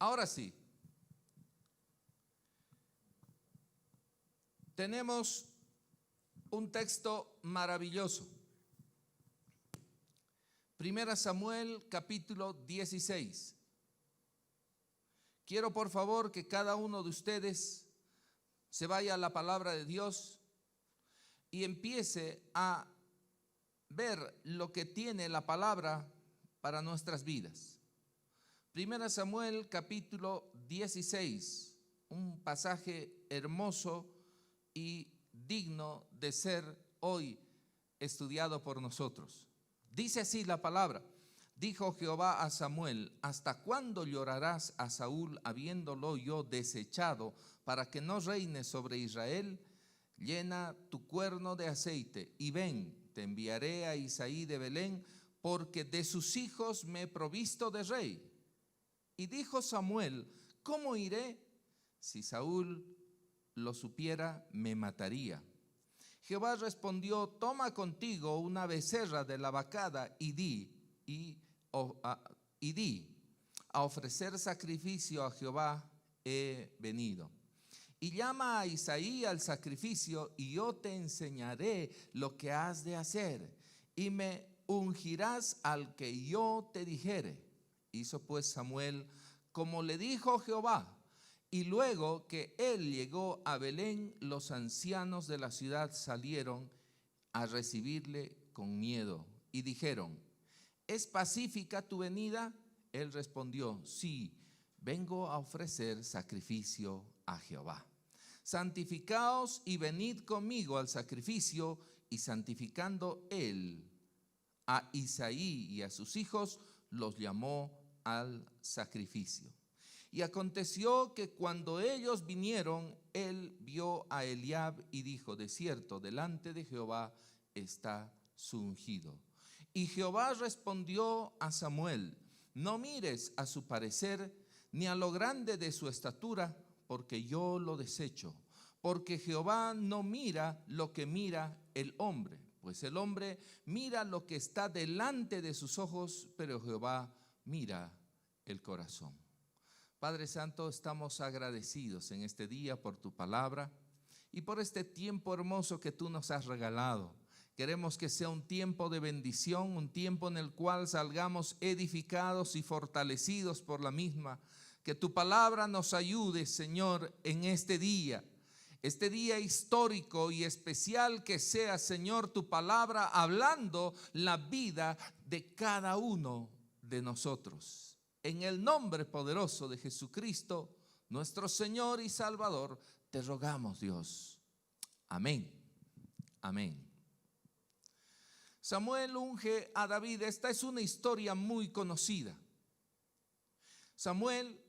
Ahora sí, tenemos un texto maravilloso. Primera Samuel, capítulo 16. Quiero por favor que cada uno de ustedes se vaya a la palabra de Dios y empiece a ver lo que tiene la palabra para nuestras vidas. Primera Samuel, capítulo 16, un pasaje hermoso y digno de ser hoy estudiado por nosotros. Dice así la palabra: dijo Jehová a Samuel: ¿hasta cuándo llorarás a Saúl habiéndolo yo desechado para que no reine sobre Israel? Llena tu cuerno de aceite y ven, te enviaré a Isaí de Belén, porque de sus hijos me he provisto de rey. Y dijo Samuel: ¿cómo iré? Si Saúl lo supiera, me mataría. Jehová respondió: toma contigo una becerra de la vacada y di, a ofrecer sacrificio a Jehová he venido. Y llama a Isaí al sacrificio, y yo te enseñaré lo que has de hacer, y me ungirás al que yo te dijere. Hizo pues Samuel como le dijo Jehová. Y luego que él llegó a Belén, los ancianos de la ciudad salieron a recibirle con miedo y dijeron: ¿es pacífica tu venida? Él respondió: sí, vengo a ofrecer sacrificio a Jehová. Santificaos y venid conmigo al sacrificio. Y santificando él a Isaí y a sus hijos, los llamó al sacrificio. Y aconteció que cuando ellos vinieron, él vio a Eliab y dijo: de cierto, delante de Jehová está su ungido. Y Jehová respondió a Samuel: no mires a su parecer, ni a lo grande de su estatura, porque yo lo desecho. Porque Jehová no mira lo que mira el hombre, pues el hombre mira lo que está delante de sus ojos, pero Jehová mira el corazón. Padre Santo, estamos agradecidos en este día por tu palabra y por este tiempo hermoso que tú nos has regalado. Queremos que sea un tiempo de bendición, un tiempo en el cual salgamos edificados y fortalecidos por la misma. Que tu palabra nos ayude, Señor, en este día histórico y especial, que sea, Señor, tu palabra hablando la vida de cada uno de nosotros. En el nombre poderoso de Jesucristo, nuestro Señor y Salvador, te rogamos, Dios. Amén. Amén. Samuel unge a David. Esta es una historia muy conocida. Samuel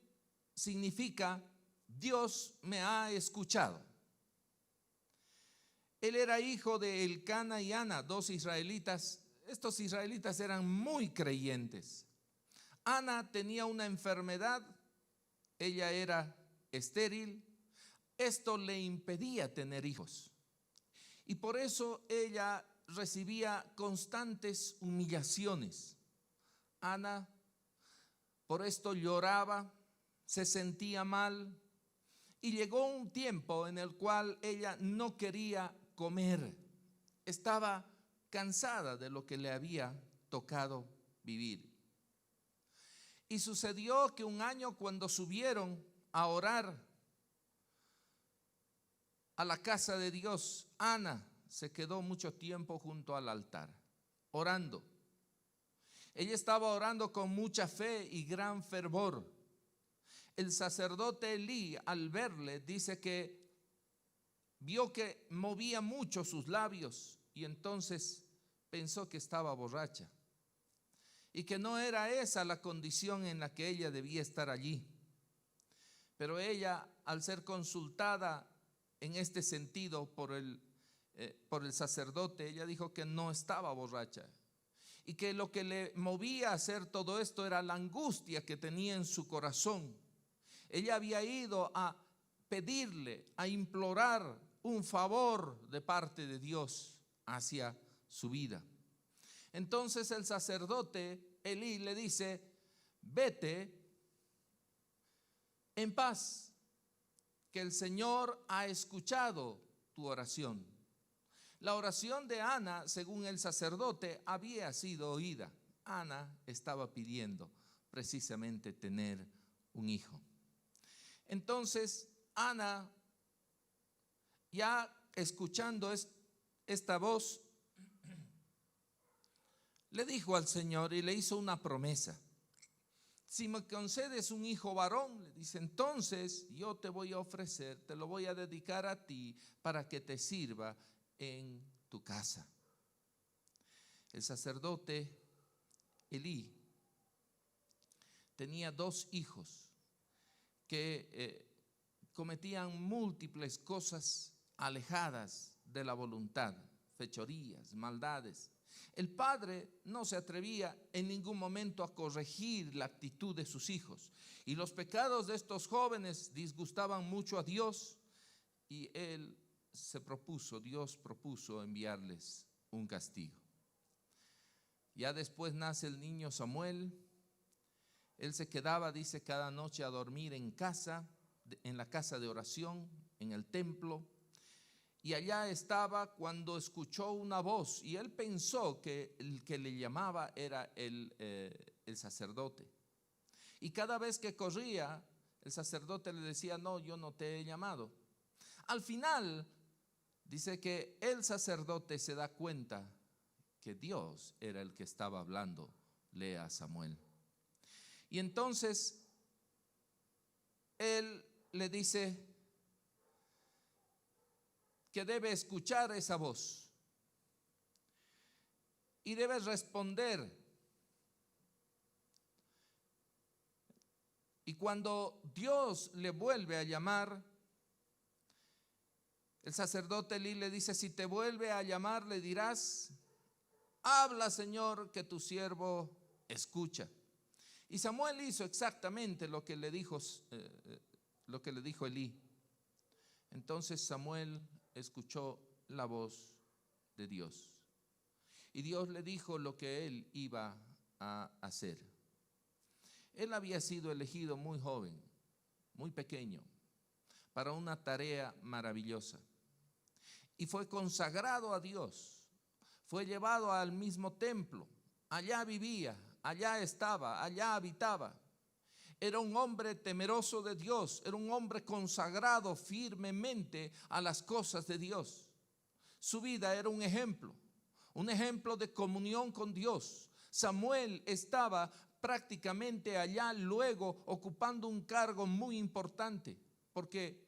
significa Dios me ha escuchado. Él era hijo de Elcana y Ana, dos israelitas. Estos israelitas eran muy creyentes. Ana tenía una enfermedad, ella era estéril, esto le impedía tener hijos. Y por eso ella recibía constantes humillaciones. Ana por esto lloraba, se sentía mal, y llegó un tiempo en el cual ella no quería comer. Estaba cansada de lo que le había tocado vivir. Y sucedió que un año, cuando subieron a orar a la casa de Dios, Ana se quedó mucho tiempo junto al altar, orando. Ella estaba orando con mucha fe y gran fervor. El sacerdote Elí, al verle, dice que vio que movía mucho sus labios y entonces pensó que estaba borracha y que no era esa la condición en la que ella debía estar allí. Pero ella, al ser consultada en este sentido por el sacerdote, ella dijo que no estaba borracha y que lo que le movía a hacer todo esto era la angustia que tenía en su corazón. Ella había ido a pedirle, a implorar un favor de parte de Dios hacia su vida. Entonces el sacerdote Elí le dice: vete en paz, que el Señor ha escuchado tu oración. La oración de Ana, según el sacerdote, había sido oída. Ana estaba pidiendo precisamente tener un hijo. Entonces, Ana, ya escuchando esta voz, le dijo al Señor y le hizo una promesa. Si me concedes un hijo varón, le dice, entonces yo te voy a ofrecer, te lo voy a dedicar a ti para que te sirva en tu casa. El sacerdote Elí tenía 2 hijos que cometían múltiples cosas alejadas de la voluntad, fechorías, maldades. El padre no se atrevía en ningún momento a corregir la actitud de sus hijos, y los pecados de estos jóvenes disgustaban mucho a Dios, y Dios propuso enviarles un castigo. Ya después nace el niño Samuel. Él se quedaba, dice, cada noche a dormir en casa, en la casa de oración, en el templo. Y allá estaba cuando escuchó una voz, y él pensó que el que le llamaba era el sacerdote. Y cada vez que corría, el sacerdote le decía, no, yo no te he llamado. Al final, dice que el sacerdote se da cuenta que Dios era el que estaba hablándole a Samuel. Y entonces, él le dice que debe escuchar esa voz y debe responder. Y cuando Dios le vuelve a llamar, el sacerdote Elí le dice, si te vuelve a llamar, le dirás, habla, Señor, que tu siervo escucha. Y Samuel hizo exactamente lo que le dijo Elí. Entonces Samuel escuchó la voz de Dios, y Dios le dijo lo que él iba a hacer. Él había sido elegido muy joven, muy pequeño, para una tarea maravillosa, y fue consagrado a Dios. Fue llevado al mismo templo. Allá vivía, allá estaba, allá habitaba. Era un hombre temeroso de Dios, era un hombre consagrado firmemente a las cosas de Dios. Su vida era un ejemplo de comunión con Dios. Samuel estaba prácticamente allá luego ocupando un cargo muy importante, porque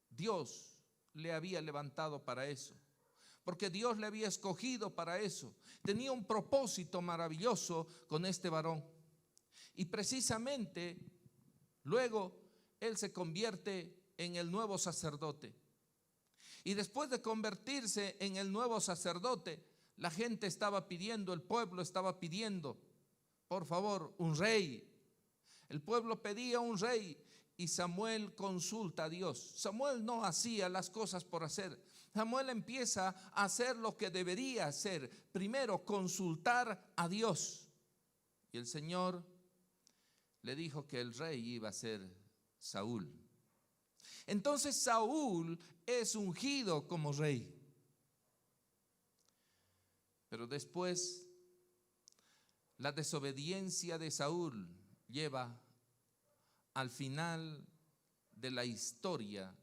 Dios le había levantado para eso, porque Dios le había escogido para eso. Tenía un propósito maravilloso con este varón. Y precisamente luego él se convierte en el nuevo sacerdote. Y después de convertirse en el nuevo sacerdote, la gente estaba pidiendo, el pueblo estaba pidiendo, por favor, un rey. El pueblo pedía un rey, y Samuel consulta a Dios. Samuel no hacía las cosas por hacer. Samuel empieza a hacer lo que debería hacer. Primero, consultar a Dios. Y el Señor le dijo que el rey iba a ser Saúl. Entonces Saúl es ungido como rey. Pero después, la desobediencia de Saúl lleva al final de la historia,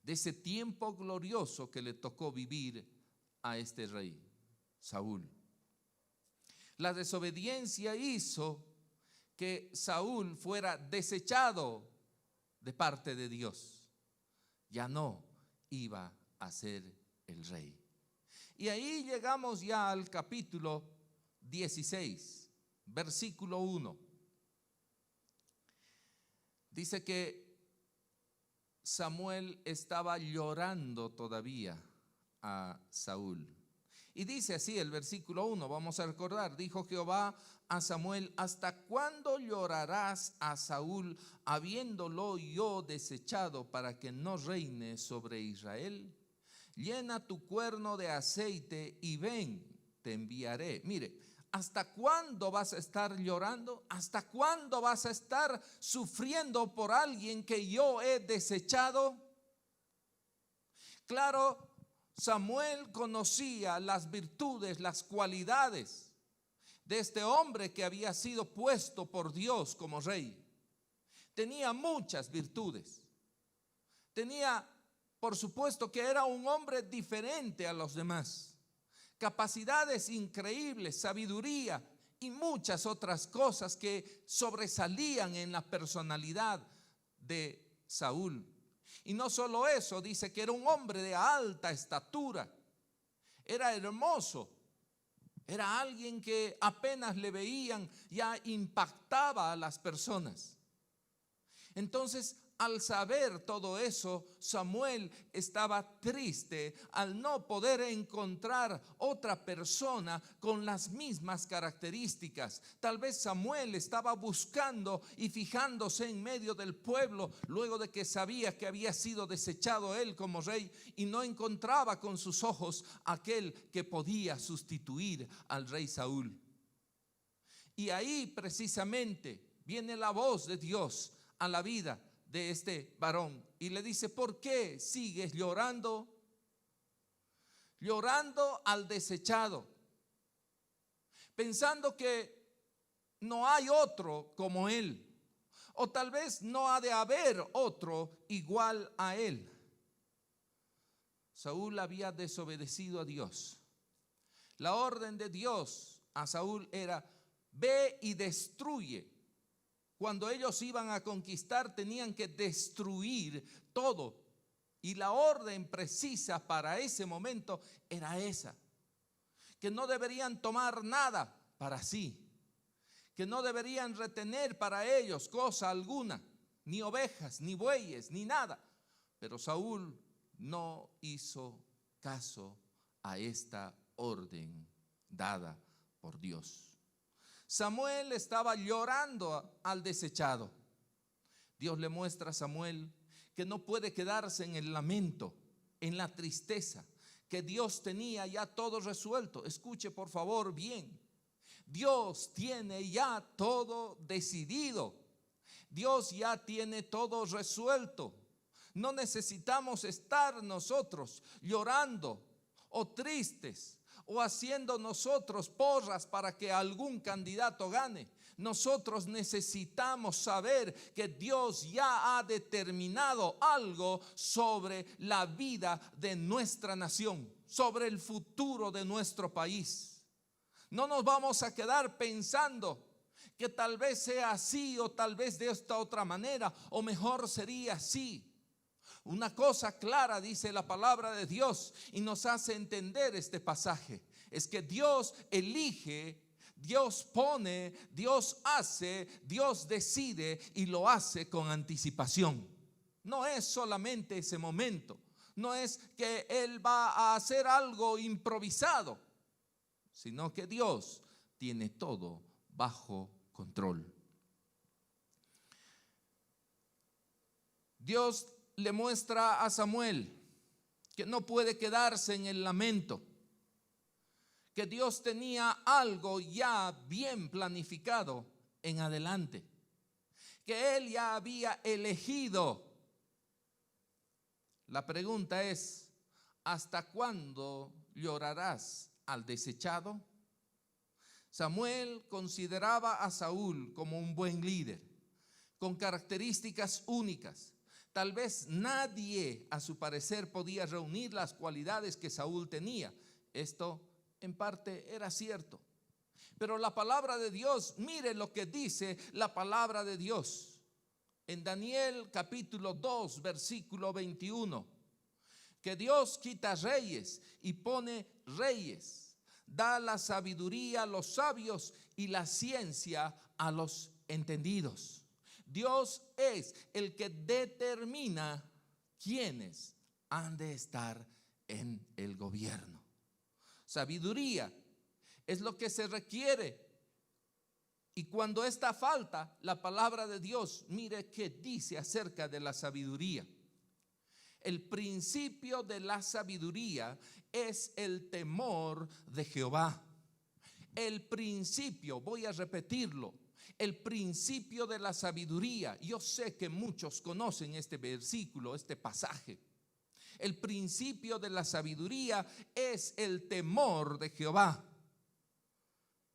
de ese tiempo glorioso que le tocó vivir a este rey, Saúl. La desobediencia hizo que Saúl fuera desechado de parte de Dios. Ya no iba a ser el rey. Y ahí llegamos ya al capítulo 16, versículo 1. Dice que Samuel estaba llorando todavía a Saúl. Y dice así el versículo 1, vamos a recordar, dijo Jehová a Samuel, ¿hasta cuándo llorarás a Saúl, habiéndolo yo desechado para que no reine sobre Israel? Llena tu cuerno de aceite y ven, te enviaré. Mire, ¿hasta cuándo vas a estar llorando? ¿Hasta cuándo vas a estar sufriendo por alguien que yo he desechado? Claro, Samuel conocía las virtudes, las cualidades de este hombre que había sido puesto por Dios como rey. Tenía muchas virtudes. Tenía, por supuesto, que era un hombre diferente a los demás. Capacidades increíbles, sabiduría y muchas otras cosas que sobresalían en la personalidad de Saúl. Y no solo eso, dice que era un hombre de alta estatura, era hermoso, era alguien que apenas le veían ya impactaba a las personas. Entonces, al saber todo eso, Samuel estaba triste al no poder encontrar otra persona con las mismas características. Tal vez Samuel estaba buscando y fijándose en medio del pueblo luego de que sabía que había sido desechado él como rey y no encontraba con sus ojos aquel que podía sustituir al rey Saúl. Y ahí precisamente viene la voz de Dios a la vida de este varón y le dice: ¿por qué sigues llorando? Llorando al desechado, pensando que no hay otro como él, o tal vez no ha de haber otro igual a él. Saúl había desobedecido a Dios. La orden de Dios a Saúl era: ve y destruye. Cuando ellos iban a conquistar tenían que destruir todo. Y la orden precisa para ese momento era esa: que no deberían tomar nada para sí, que no deberían retener para ellos cosa alguna, ni ovejas, ni bueyes, ni nada. Pero Saúl no hizo caso a esta orden dada por Dios. Samuel estaba llorando al desechado. Dios le muestra a Samuel que no puede quedarse en el lamento, en la tristeza, que Dios tenía ya todo resuelto. Escuche por favor bien. Dios tiene ya todo decidido. Dios ya tiene todo resuelto. No necesitamos estar nosotros llorando o tristes o haciendo nosotros porras para que algún candidato gane. Nosotros necesitamos saber que Dios ya ha determinado algo sobre la vida de nuestra nación, sobre el futuro de nuestro país. No nos vamos a quedar pensando que tal vez sea así o tal vez de esta otra manera, o mejor sería así. Una cosa clara dice la palabra de Dios y nos hace entender este pasaje: es que Dios elige, Dios pone, Dios hace, Dios decide y lo hace con anticipación. No es solamente ese momento, no es que Él va a hacer algo improvisado, sino que Dios tiene todo bajo control. Dios le muestra a Samuel que no puede quedarse en el lamento, que Dios tenía algo ya bien planificado en adelante, que Él ya había elegido. La pregunta es: ¿hasta cuándo llorarás al desechado? Samuel consideraba a Saúl como un buen líder, con características únicas. Tal vez nadie, a su parecer, podía reunir las cualidades que Saúl tenía. Esto en parte era cierto. Pero la palabra de Dios, mire lo que dice la palabra de Dios. En Daniel capítulo 2, versículo 21. Que Dios quita reyes y pone reyes. Da la sabiduría a los sabios y la ciencia a los entendidos. Dios es el que determina quiénes han de estar en el gobierno. Sabiduría es lo que se requiere. Y cuando esta falta, la palabra de Dios, mire qué dice acerca de la sabiduría. El principio de la sabiduría es el temor de Jehová. El principio, voy a repetirlo, el principio de la sabiduría. Yo sé que muchos conocen este versículo, este pasaje. El principio de la sabiduría es el temor de Jehová.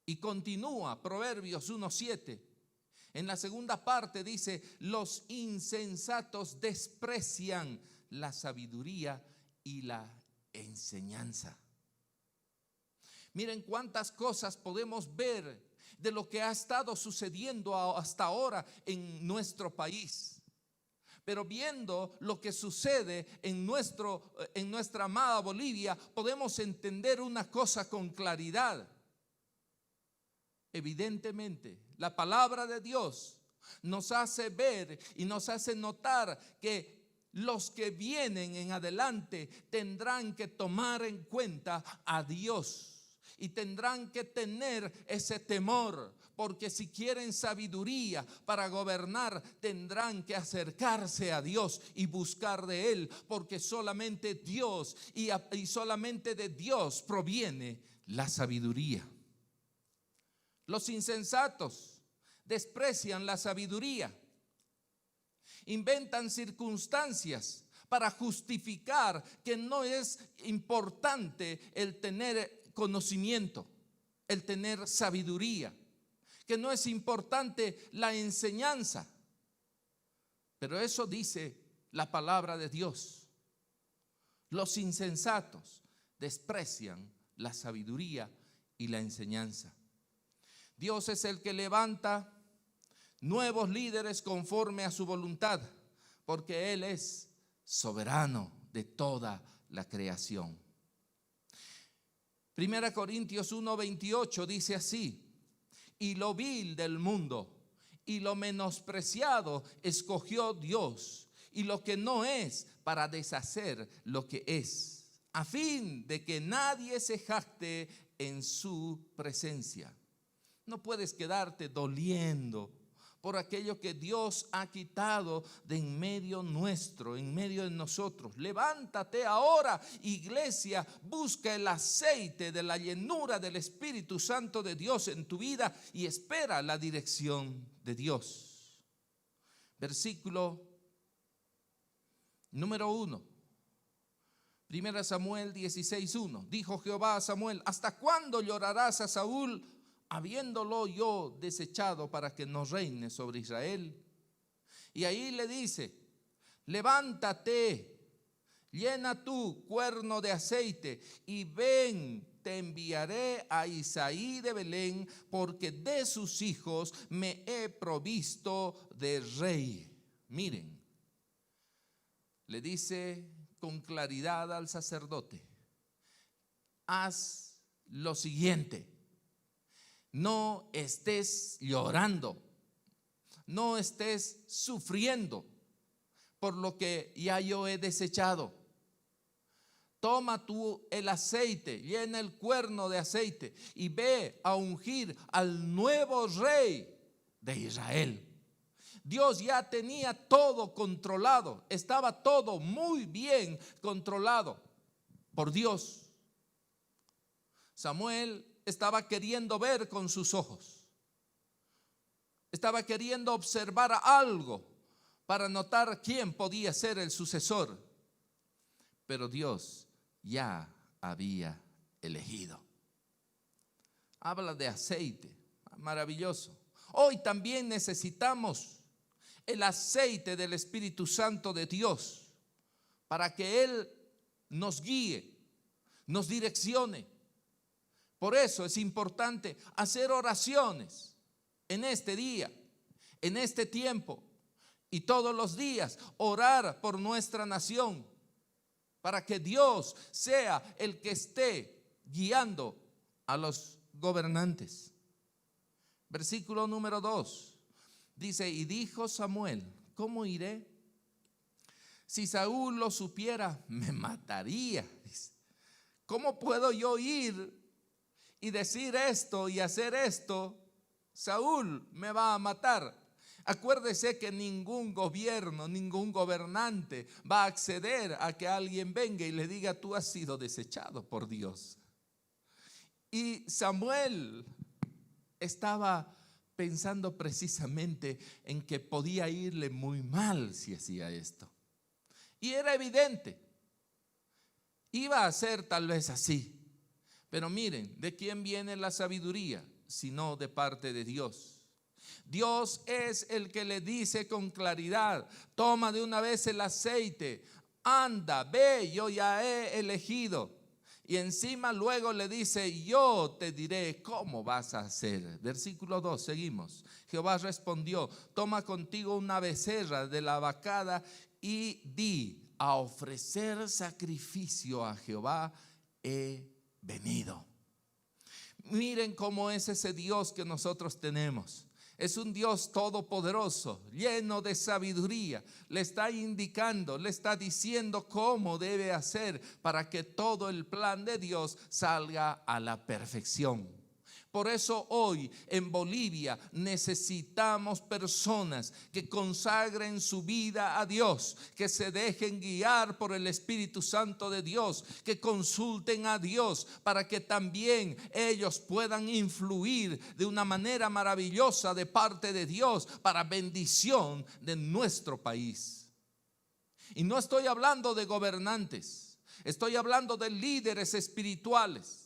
Y continúa Proverbios 1:7. En la segunda parte dice: los insensatos desprecian la sabiduría y la enseñanza. Miren cuántas cosas podemos ver de lo que ha estado sucediendo hasta ahora en nuestro país. Pero viendo lo que sucede en nuestra amada Bolivia, podemos entender una cosa con claridad. Evidentemente, la palabra de Dios nos hace ver y nos hace notar que los que vienen en adelante tendrán que tomar en cuenta a Dios. Y tendrán que tener ese temor, porque si quieren sabiduría para gobernar, tendrán que acercarse a Dios y buscar de Él, porque solamente Dios y solamente de Dios proviene la sabiduría. Los insensatos desprecian la sabiduría, inventan circunstancias para justificar que no es importante el tener conocimiento, el tener sabiduría, que no es importante la enseñanza. Pero eso dice la palabra de Dios. Los insensatos desprecian la sabiduría y la enseñanza. Dios es el que levanta nuevos líderes conforme a su voluntad, porque Él es soberano de toda la creación. 1 Corintios 1:28 dice así: y lo vil del mundo y lo menospreciado escogió Dios, y lo que no es, para deshacer lo que es, a fin de que nadie se jacte en su presencia. No puedes quedarte doliendo por aquello que Dios ha quitado de en medio nuestro, en medio de nosotros. Levántate ahora, iglesia, busca el aceite de la llenura del Espíritu Santo de Dios en tu vida y espera la dirección de Dios. Versículo número 1. 1 Samuel 16:1. Dijo Jehová a Samuel: ¿hasta cuándo llorarás a Saúl, habiéndolo yo desechado, para que no reine sobre Israel? Y ahí le dice: levántate, llena tu cuerno de aceite y ven, te enviaré a Isaí de Belén, porque de sus hijos me he provisto de rey. Miren, le dice con claridad al sacerdote: haz lo siguiente. No estés llorando, no estés sufriendo por lo que ya yo he desechado. Toma tú el aceite, llena el cuerno de aceite y ve a ungir al nuevo rey de Israel. Dios ya tenía todo controlado, estaba todo muy bien controlado por Dios. Samuel estaba queriendo ver con sus ojos, estaba queriendo observar algo para notar quién podía ser el sucesor, pero Dios ya había elegido. Habla de aceite, maravilloso. Hoy también necesitamos el aceite del Espíritu Santo de Dios para que Él nos guíe, nos direccione. Por eso es importante hacer oraciones en este día, en este tiempo y todos los días. Orar por nuestra nación para que Dios sea el que esté guiando a los gobernantes. Versículo número 2 dice: y dijo Samuel: ¿cómo iré? Si Saúl lo supiera, me mataría. ¿Cómo puedo yo ir y decir esto y hacer esto? Saúl me va a matar. Acuérdese que ningún gobierno, ningún gobernante va a acceder a que alguien venga y le diga: tú has sido desechado por Dios. Y Samuel estaba pensando precisamente en que podía irle muy mal si hacía esto. Y era evidente, iba a ser tal vez así. Pero miren, ¿de quién viene la sabiduría? Sino de parte de Dios. Dios es el que le dice con claridad: toma de una vez el aceite, anda, ve, yo ya he elegido. Y encima luego le dice: yo te diré cómo vas a hacer. Versículo 2, seguimos. Jehová respondió: toma contigo una becerra de la vacada y di: a ofrecer sacrificio a Jehová he venido. Miren cómo es ese Dios que nosotros tenemos. Es un Dios todopoderoso, lleno de sabiduría. Le está indicando, le está diciendo cómo debe hacer para que todo el plan de Dios salga a la perfección. Por eso hoy en Bolivia necesitamos personas que consagren su vida a Dios, que se dejen guiar por el Espíritu Santo de Dios, que consulten a Dios para que también ellos puedan influir de una manera maravillosa de parte de Dios para bendición de nuestro país. Y no estoy hablando de gobernantes, estoy hablando de líderes espirituales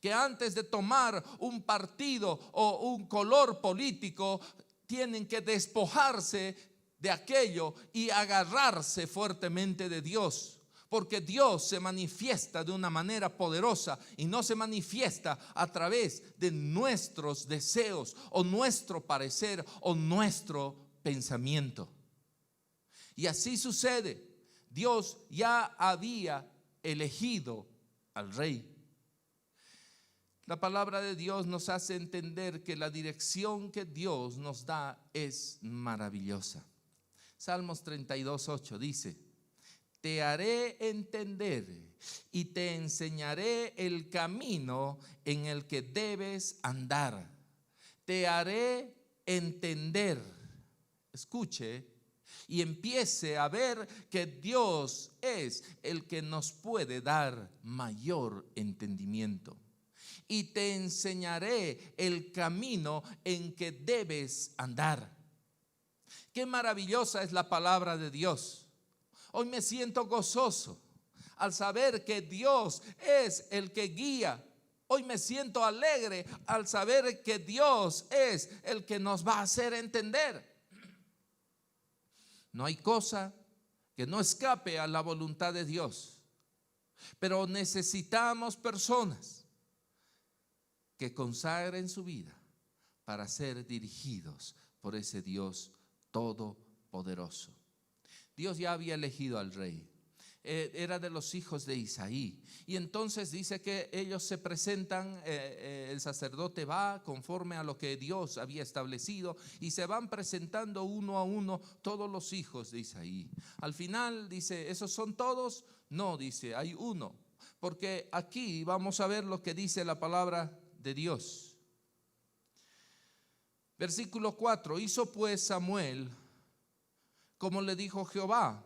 que antes de tomar un partido o un color político tienen que despojarse de aquello y agarrarse fuertemente de Dios, porque Dios se manifiesta de una manera poderosa y no se manifiesta a través de nuestros deseos o nuestro parecer o nuestro pensamiento. Y así sucede. Dios ya había elegido al rey. La palabra de Dios nos hace entender que la dirección que Dios nos da es maravillosa. Salmos 32:8 dice: te haré entender y te enseñaré el camino en el que debes andar. Te haré entender. Escuche y empiece a ver que Dios es el que nos puede dar mayor entendimiento. Y te enseñaré el camino en que debes andar. Qué maravillosa es la palabra de Dios. Hoy me siento gozoso al saber que Dios es el que guía. Hoy me siento alegre al saber que Dios es el que nos va a hacer entender. No hay cosa que no escape a la voluntad de Dios. Pero necesitamos personas que consagren su vida para ser dirigidos por ese Dios todopoderoso. Dios ya había elegido al rey. Era de los hijos de Isaí. Y entonces dice que ellos se presentan, el sacerdote va conforme a lo que Dios había establecido y se van presentando uno a uno todos los hijos de Isaí. Al final dice: ¿esos son todos? No, dice, hay uno. Porque aquí vamos a ver lo que dice la palabra de Dios. Versículo 4: hizo pues Samuel como le dijo Jehová.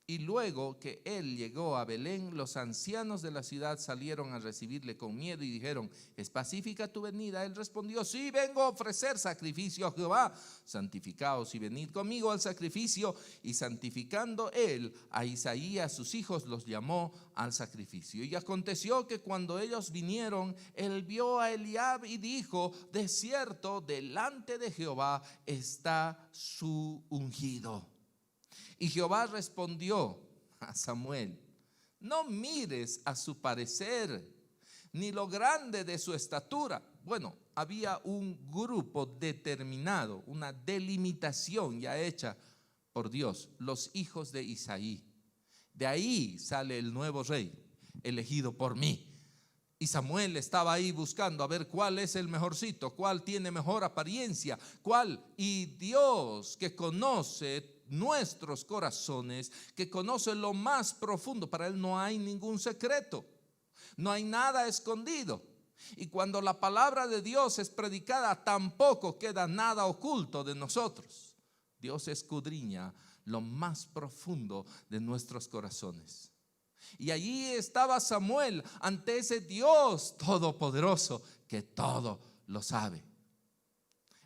Y luego que él llegó a Belén, los ancianos de la ciudad salieron a recibirle con miedo y dijeron: ¿es pacífica tu venida? Él respondió: sí, vengo a ofrecer sacrificio a Jehová. Santificaos y venid conmigo al sacrificio. Y santificando él a Isaí y a sus hijos, los llamó al sacrificio. Y aconteció que cuando ellos vinieron, él vio a Eliab y dijo: de cierto, delante de Jehová está su ungido. Y Jehová respondió a Samuel: no mires a su parecer, ni lo grande de su estatura. Bueno, había un grupo determinado, una delimitación ya hecha por Dios, los hijos de Isaí. De ahí sale el nuevo rey, elegido por mí. Y Samuel estaba ahí buscando a ver cuál es el mejorcito, cuál tiene mejor apariencia, cuál. Y Dios, que conoce nuestros corazones, que conoce lo más profundo, para él no hay ningún secreto, no hay nada escondido. Y cuando la palabra de Dios es predicada, tampoco queda nada oculto de nosotros. Dios escudriña lo más profundo de nuestros corazones. Y allí estaba Samuel ante ese Dios todopoderoso que todo lo sabe.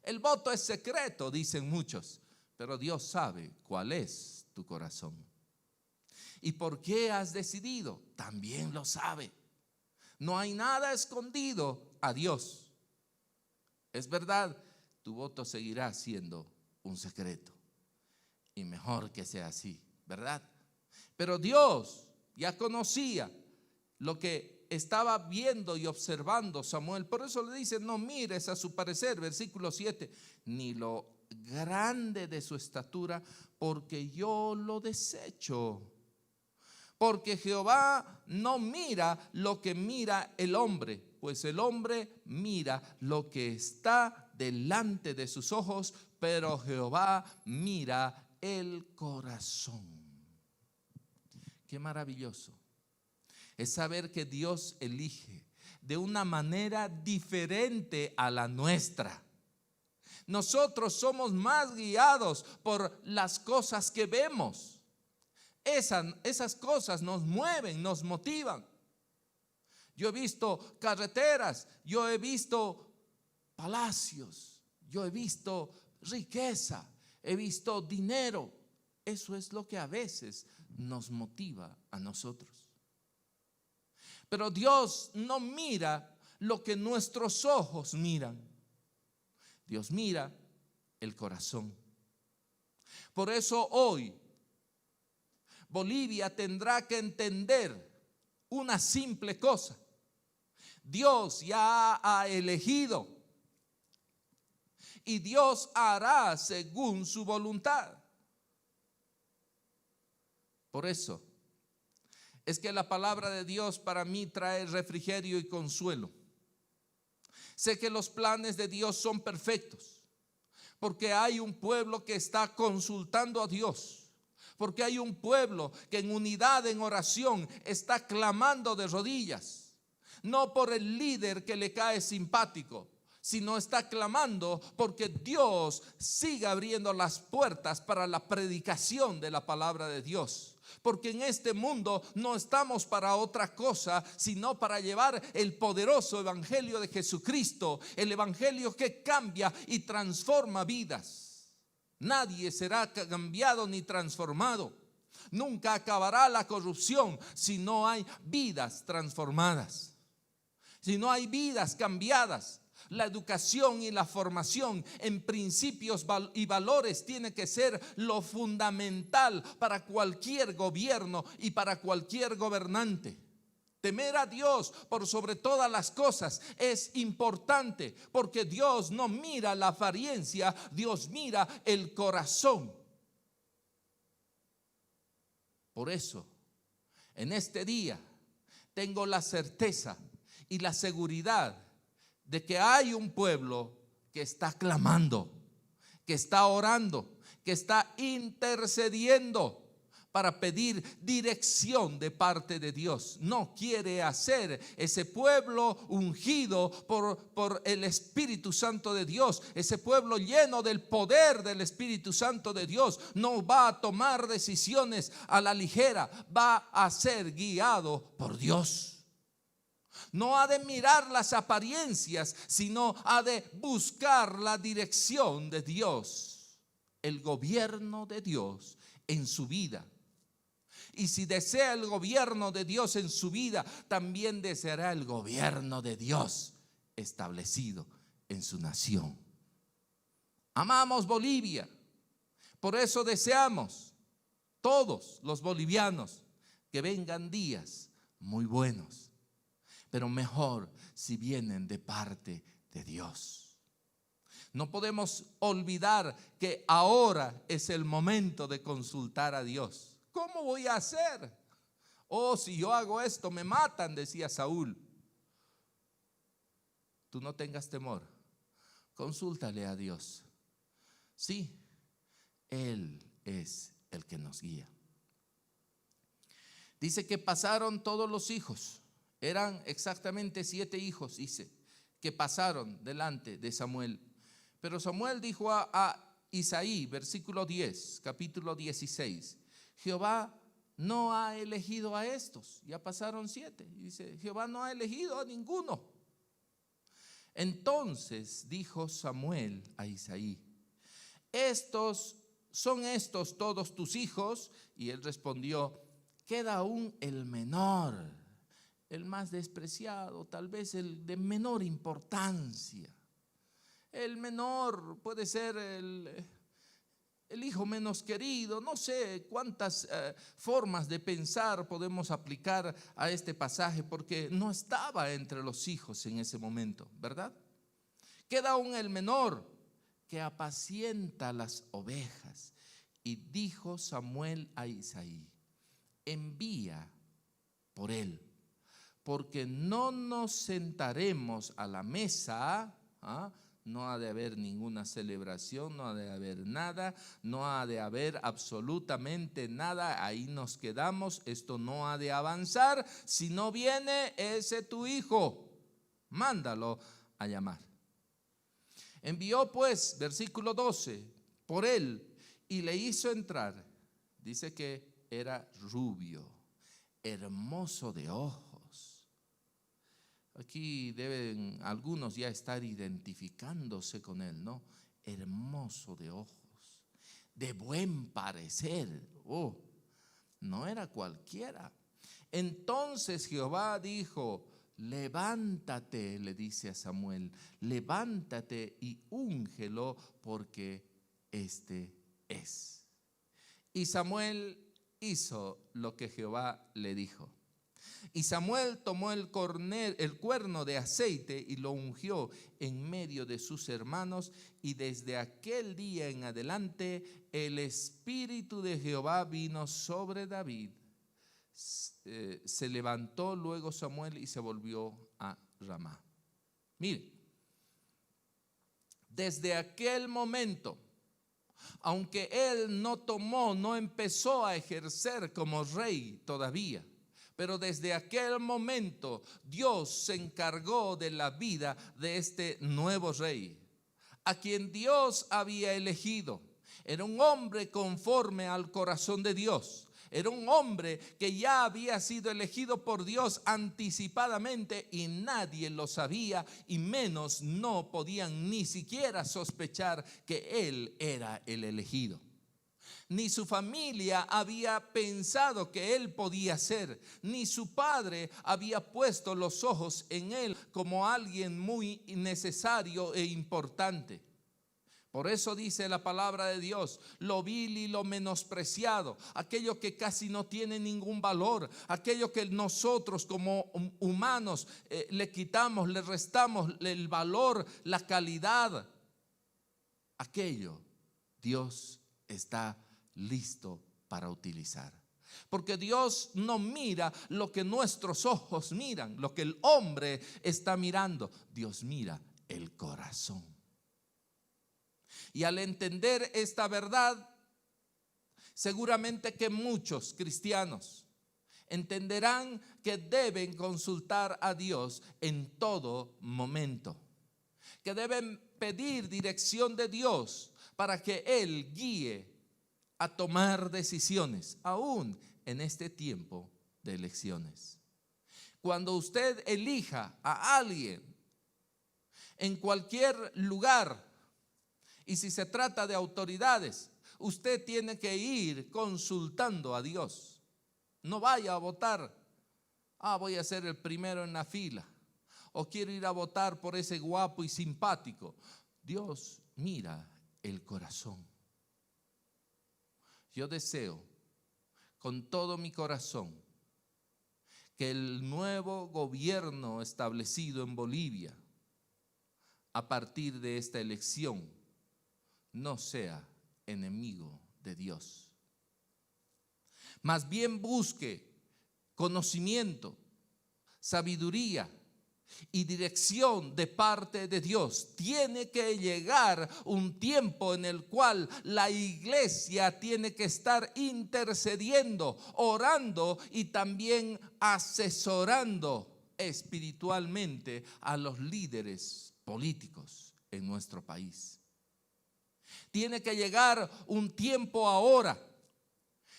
El voto es secreto, dicen muchos, pero Dios sabe cuál es tu corazón. ¿Y por qué has decidido? También lo sabe. No hay nada escondido a Dios. Es verdad, tu voto seguirá siendo un secreto. Y mejor que sea así, ¿verdad? Pero Dios ya conocía lo que estaba viendo y observando Samuel. Por eso le dice, no mires a su parecer, versículo 7, ni lo grande de su estatura, porque yo lo desecho. Porque Jehová no mira lo que mira el hombre, pues el hombre mira lo que está delante de sus ojos, pero Jehová mira el corazón. Qué maravilloso es saber que Dios elige de una manera diferente a la nuestra. Nosotros somos más guiados por las cosas que vemos. Esas cosas nos mueven, nos motivan. Yo he visto carreteras, yo he visto palacios, yo he visto riqueza, he visto dinero. Eso es lo que a veces nos motiva a nosotros. Pero Dios no mira lo que nuestros ojos miran. Dios mira el corazón. Por eso hoy Bolivia tendrá que entender una simple cosa. Dios ya ha elegido y Dios hará según su voluntad. Por eso es que la palabra de Dios para mí trae refrigerio y consuelo. Sé que los planes de Dios son perfectos, porque hay un pueblo que está consultando a Dios, porque hay un pueblo que en unidad, en oración, está clamando de rodillas, no por el líder que le cae simpático, sino está clamando porque Dios siga abriendo las puertas para la predicación de la palabra de Dios. Porque en este mundo no estamos para otra cosa, sino para llevar el poderoso evangelio de Jesucristo, el evangelio que cambia y transforma vidas. Nadie será cambiado ni transformado. Nunca acabará la corrupción si no hay vidas transformadas, si no hay vidas cambiadas. La educación y la formación en principios y valores tiene que ser lo fundamental para cualquier gobierno y para cualquier gobernante. Temer a Dios por sobre todas las cosas es importante, porque Dios no mira la apariencia, Dios mira el corazón. Por eso, en este día tengo la certeza y la seguridad de que hay un pueblo que está clamando, que está orando, que está intercediendo para pedir dirección de parte de Dios. No quiere hacer ese pueblo ungido por el Espíritu Santo de Dios, ese pueblo lleno del poder del Espíritu Santo de Dios. No va a tomar decisiones a la ligera, va a ser guiado por Dios. No ha de mirar las apariencias, sino ha de buscar la dirección de Dios, el gobierno de Dios en su vida. Y si desea el gobierno de Dios en su vida, también deseará el gobierno de Dios establecido en su nación. Amamos Bolivia, por eso deseamos todos los bolivianos que vengan días muy buenos. Pero mejor si vienen de parte de Dios. No podemos olvidar que ahora es el momento de consultar a Dios. ¿Cómo voy a hacer? Oh, si yo hago esto me matan, decía Saúl. Tú no tengas temor, consúltale a Dios. Sí, Él es el que nos guía. Dice que pasaron todos los hijos. Eran exactamente 7 hijos, dice, que pasaron delante de Samuel. Pero Samuel dijo a Isaí, versículo 10, capítulo 16, Jehová no ha elegido a estos? Ya pasaron 7. Y dice, Jehová no ha elegido a ninguno. Entonces dijo Samuel a Isaí, ¿son estos todos tus hijos? Y él respondió, queda aún el menor, el más despreciado, tal vez el de menor importancia. El menor puede ser el hijo menos querido. No sé cuántas formas de pensar podemos aplicar a este pasaje, porque no estaba entre los hijos en ese momento, ¿verdad? Queda aún el menor que apacienta las ovejas. Y dijo Samuel a Isaí, envía por él, porque no nos sentaremos a la mesa. No ha de haber ninguna celebración, no ha de haber nada, no ha de haber absolutamente nada. Ahí nos quedamos, esto no ha de avanzar. Si no viene ese tu hijo, mándalo a llamar. Envió pues, versículo 12, por él y le hizo entrar. Dice que era rubio, hermoso de ojos. Aquí deben algunos ya estar identificándose con él, ¿no? Hermoso de ojos, de buen parecer. No era cualquiera. Entonces Jehová dijo, levántate, le dice a Samuel, levántate y úngelo, porque este es. Y Samuel hizo lo que Jehová le dijo. Y Samuel tomó el cuerno de aceite y lo ungió en medio de sus hermanos, y desde aquel día en adelante el Espíritu de Jehová vino sobre David. Se levantó luego Samuel y se volvió a Ramá. Mire, desde aquel momento, aunque él no empezó a ejercer como rey todavía, pero desde aquel momento Dios se encargó de la vida de este nuevo rey, a quien Dios había elegido. Era un hombre conforme al corazón de Dios. Era un hombre que ya había sido elegido por Dios anticipadamente, y nadie lo sabía, y menos no podían ni siquiera sospechar que él era el elegido. Ni su familia había pensado que él podía ser, ni su padre había puesto los ojos en él como alguien muy necesario e importante. Por eso dice la palabra de Dios, lo vil y lo menospreciado, aquello que casi no tiene ningún valor, aquello que nosotros como humanos le quitamos, le restamos el valor, la calidad, aquello Dios está listo para utilizar. Porque Dios no mira lo que nuestros ojos miran, lo que el hombre está mirando. Dios mira el corazón. Y al entender esta verdad, seguramente que muchos cristianos entenderán que deben consultar a Dios en todo momento, que deben pedir dirección de Dios para que Él guíe a tomar decisiones, aún en este tiempo de elecciones. Cuando usted elija a alguien en cualquier lugar, y si se trata de autoridades, usted tiene que ir consultando a Dios. No vaya a votar, voy a ser el primero en la fila, o quiero ir a votar por ese guapo y simpático. Dios mira el corazón. Yo deseo con todo mi corazón que el nuevo gobierno establecido en Bolivia a partir de esta elección no sea enemigo de Dios. Más bien busque conocimiento, sabiduría y dirección de parte de Dios. Tiene que llegar un tiempo en el cual la iglesia tiene que estar intercediendo, orando y también asesorando espiritualmente a los líderes políticos en nuestro país. Tiene que llegar un tiempo ahora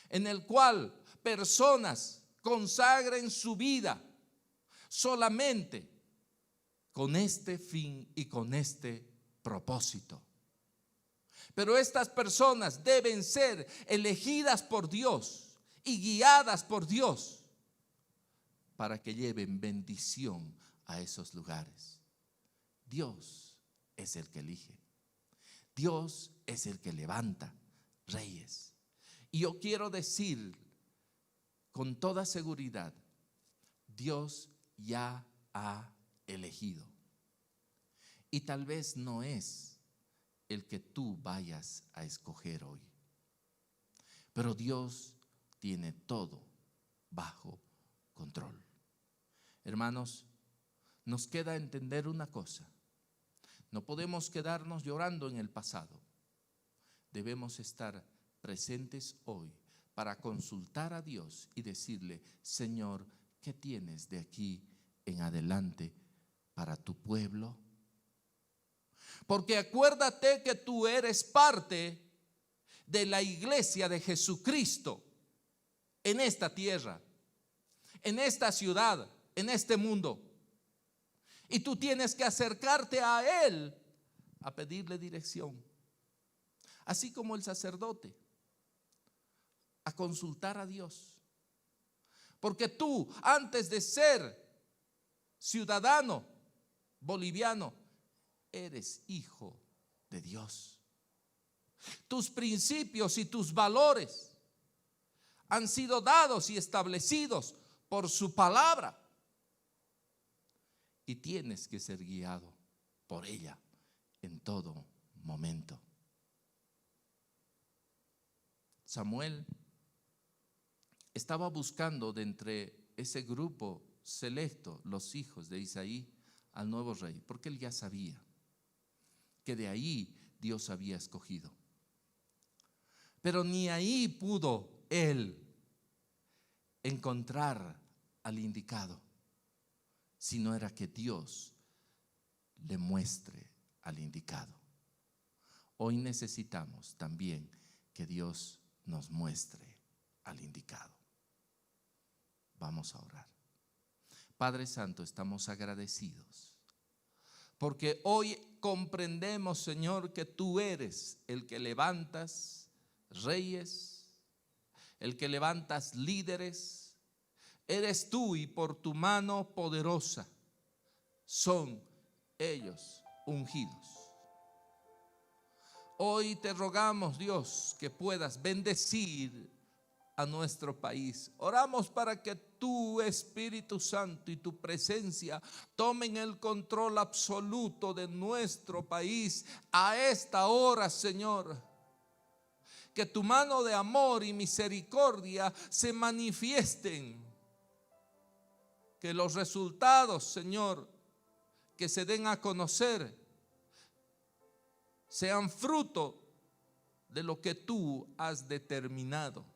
en el cual personas consagren su vida solamente con este fin y con este propósito. Pero estas personas deben ser elegidas por Dios y guiadas por Dios para que lleven bendición a esos lugares. Dios es el que elige. Dios es el que levanta reyes. Y yo quiero decir con toda seguridad, Dios ya ha elegido. Y tal vez no es el que tú vayas a escoger hoy. Pero Dios tiene todo bajo control. Hermanos, nos queda entender una cosa. No podemos quedarnos llorando en el pasado. Debemos estar presentes hoy para consultar a Dios y decirle: Señor, ¿qué tienes de aquí en adelante para tu pueblo? Porque acuérdate que tú eres parte de la iglesia de Jesucristo en esta tierra, en esta ciudad, en este mundo. Y tú tienes que acercarte a Él a pedirle dirección. Así como el sacerdote, a consultar a Dios. Porque tú, antes de ser ciudadano boliviano, eres hijo de Dios. Tus principios y tus valores han sido dados y establecidos por su palabra. Y tienes que ser guiado por ella en todo momento. Samuel estaba buscando de entre ese grupo selecto, los hijos de Isaí, al nuevo rey, porque él ya sabía que de ahí Dios había escogido. Pero ni ahí pudo él encontrar al indicado, sino era que Dios le muestre al indicado. Hoy necesitamos también que Dios nos muestre al indicado. Vamos a orar. Padre Santo, estamos agradecidos porque hoy comprendemos, Señor, que tú eres el que levantas reyes, el que levantas líderes. Eres tú, y por tu mano poderosa son ellos ungidos. Hoy te rogamos, Dios, que puedas bendecir a nuestro país. Oramos para que tu Espíritu Santo y tu presencia tomen el control absoluto de nuestro país a esta hora, Señor. Que tu mano de amor y misericordia se manifiesten. Que los resultados, Señor, que se den a conocer sean fruto de lo que tú has determinado.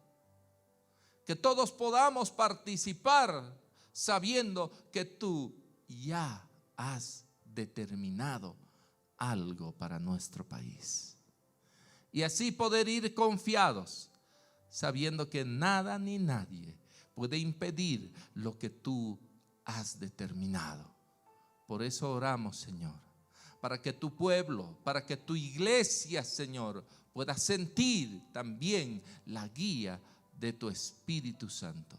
Que todos podamos participar sabiendo que tú ya has determinado algo para nuestro país. Y así poder ir confiados, sabiendo que nada ni nadie puede impedir lo que tú has determinado. Por eso oramos, Señor, para que tu pueblo, para que tu iglesia, Señor, pueda sentir también la guía de tu Espíritu Santo.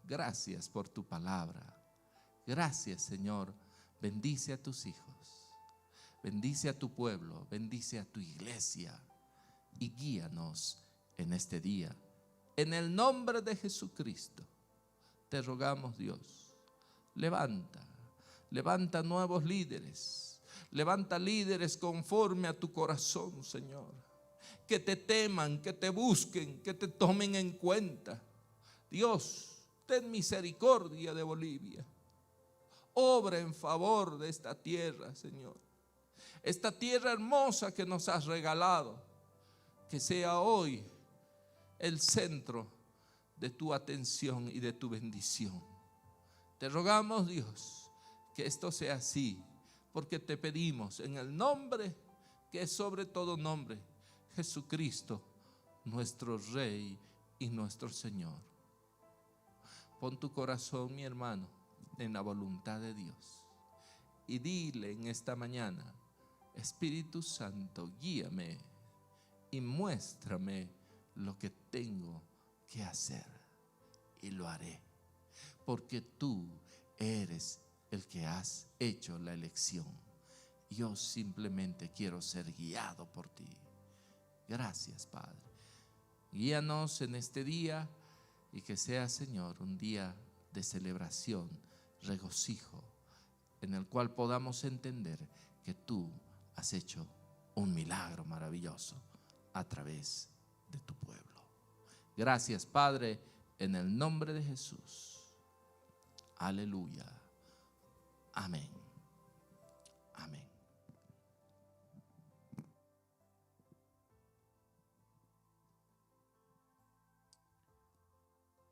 Gracias por tu palabra. Gracias, Señor. Bendice a tus hijos. Bendice a tu pueblo. Bendice a tu iglesia. Y guíanos en este día. En el nombre de Jesucristo, te rogamos, Dios. Levanta nuevos líderes. Levanta líderes conforme a tu corazón, Señor. Que te teman, que te busquen, que te tomen en cuenta. Dios, ten misericordia de Bolivia. Obra en favor de esta tierra, Señor. Esta tierra hermosa que nos has regalado. Que sea hoy el centro de tu atención y de tu bendición. Te rogamos, Dios, que esto sea así, porque te pedimos en el nombre que es sobre todo nombre, Jesucristo, nuestro Rey y nuestro Señor. Pon tu corazón, mi hermano, en la voluntad de Dios. Y dile en esta mañana: Espíritu Santo, guíame y muéstrame lo que tengo que hacer. Y lo haré. Porque tú eres el que has hecho la elección. Yo simplemente quiero ser guiado por ti. Gracias, Padre. Guíanos en este día y que sea, Señor, un día de celebración, regocijo, en el cual podamos entender que tú has hecho un milagro maravilloso a través de tu pueblo. Gracias, Padre, en el nombre de Jesús. Aleluya. Amén. Amén.